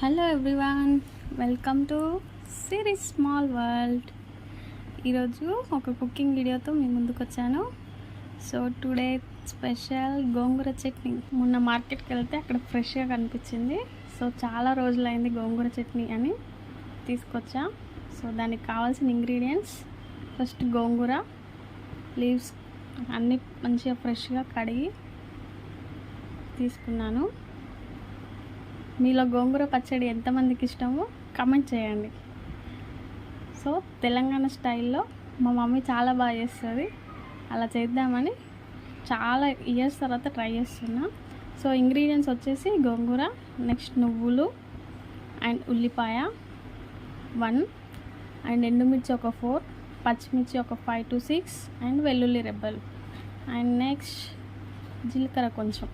Hello everyone, welcome to series small world. ఈరోజు ఒక cooking వీడియోతో మీ ముందుకు వచ్చాను. సో టుడే స్పెషల్ గోంగూర చట్నీ. మొన్న మార్కెట్కి వెళ్తే అక్కడ ఫ్రెష్గా కనిపించింది. సో చాలా రోజులైంది గోంగూర చట్నీ అని తీసుకొచ్చా. సో దానికి కావాల్సిన ఇంగ్రీడియంట్స్, ఫస్ట్ గోంగూర లీవ్స్ అన్నీ మంచిగా ఫ్రెష్గా కడిగి తీసుకున్నాను. మీలో గోంగూర పచ్చడి ఎంతమందికి ఇష్టమో కామెంట్ చేయండి. సో తెలంగాణ స్టైల్లో మా మమ్మీ చాలా బాగా చేస్తుంది. అలా చేద్దామని చాలా ఇయర్స్ తర్వాత ట్రై చేస్తున్నా. సో ఇంగ్రీడియంట్స్ వచ్చేసి గోంగూర, నెక్స్ట్ నువ్వులు అండ్ ఉల్లిపాయ 1 అండ్ ఎండుమిర్చి ఒక 4, పచ్చిమిర్చి ఒక 5 to 6 అండ్ వెల్లుల్లి రెబ్బలు అండ్ నెక్స్ట్ జీలకర్ర కొంచెం.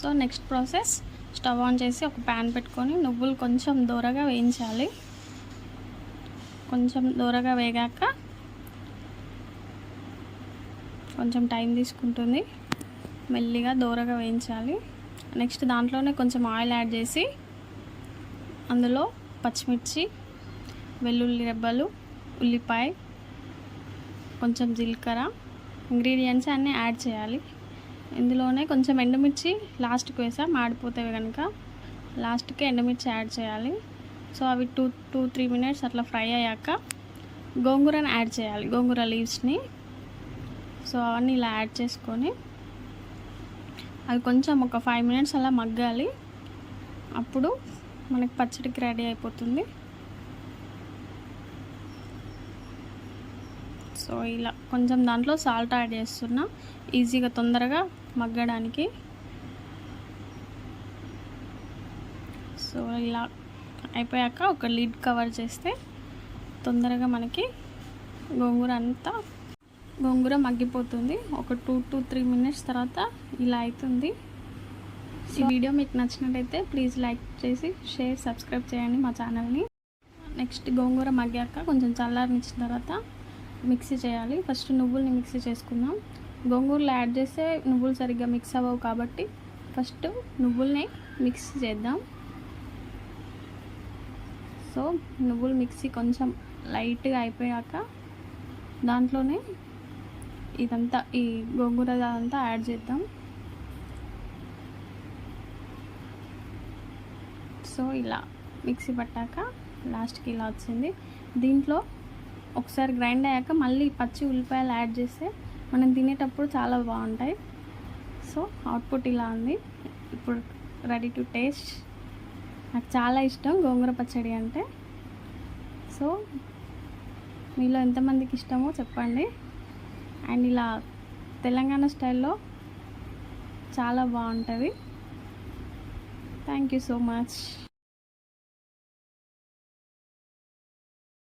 So next process, stove on చేసి ఒక ప్యాన్ పెట్టుకొని నువ్వులు కొంచెం దూరగా వేయించాలి. కొంచెం దూరగా వేగాక కొంచెం టైం తీసుకుంటుంది, మెల్లిగా దూరగా వేయించాలి. నెక్స్ట్ దాంట్లోనే కొంచెం ఆయిల్ యాడ్ చేసి అందులో పచ్చిమిర్చి, వెల్లుల్లి రెబ్బలు, ఉల్లిపాయ, కొంచెం జీలకర్ర ఇంగ్రీడియంట్స్ అన్నీ యాడ్ చేయాలి. ఇందులోనే కొంచెం ఎండుమిర్చి లాస్ట్కి వేసా, మాడిపోతాయి కనుక లాస్ట్కి ఎండుమిర్చి యాడ్ చేయాలి. సో అవి 2-3 minutes అట్లా ఫ్రై అయ్యాక గోంగూరని యాడ్ చేయాలి, గోంగూర లీవ్స్ని. సో అవన్నీ ఇలా యాడ్ చేసుకొని అవి కొంచెం ఒక 5 minutes అలా మగ్గాలి. అప్పుడు మనకి పచ్చడికి రెడీ అయిపోతుంది. సో ఇలా కొంచెం దాంట్లో సాల్ట్ యాడ్ చేస్తున్నా, ఈజీగా తొందరగా మగ్గడానికి. సో ఇలా అయిపోయాక ఒక లిడ్ కవర్ చేస్తే తొందరగా మనకి గోంగూర మగ్గిపోతుంది. ఒక 2-3 minutes తర్వాత ఇలా అవుతుంది. ఈ వీడియో మీకు నచ్చినట్టయితే ప్లీజ్ లైక్ చేసి షేర్, సబ్స్క్రైబ్ చేయండి మా ఛానల్ని. నెక్స్ట్ గోంగూర మగ్గాక కొంచెం చల్లారనిచ్చిన తర్వాత మిక్సీ చేయాలి. ఫస్ట్ నువ్వుల్ని మిక్సీ చేసుకుందాం. గోంగూరలో యాడ్ చేస్తే నువ్వులు సరిగ్గా మిక్స్ అవ్వవు కాబట్టి ఫస్ట్ నువ్వుల్ని మిక్సీ చేద్దాం. సో నువ్వులు మిక్సీ కొంచెం లైట్గా అయిపోయాక దాంట్లోనే ఇదంతా ఈ గోంగూర అదంతా యాడ్ చేద్దాం. సో ఇలా మిక్సీ పట్టాక లాస్ట్కి ఇలా వచ్చింది. దీంట్లో ఒకసారి గ్రైండ్ అయ్యాక మళ్ళీ పచ్చి ఉల్లిపాయలు యాడ్ చేస్తే మనం తినేటప్పుడు చాలా బాగుంటాయి. సో అవుట్పుట్ ఇలా ఉంది. ఇప్పుడు రెడీ టు టేస్ట్. నాకు చాలా ఇష్టం గోంగూర పచ్చడి అంటే. సో మీలో ఎంతమందికి ఇష్టమో చెప్పండి. అండ్ ఇలా తెలంగాణ స్టైల్లో చాలా బాగుంటుంది. Thank you so much.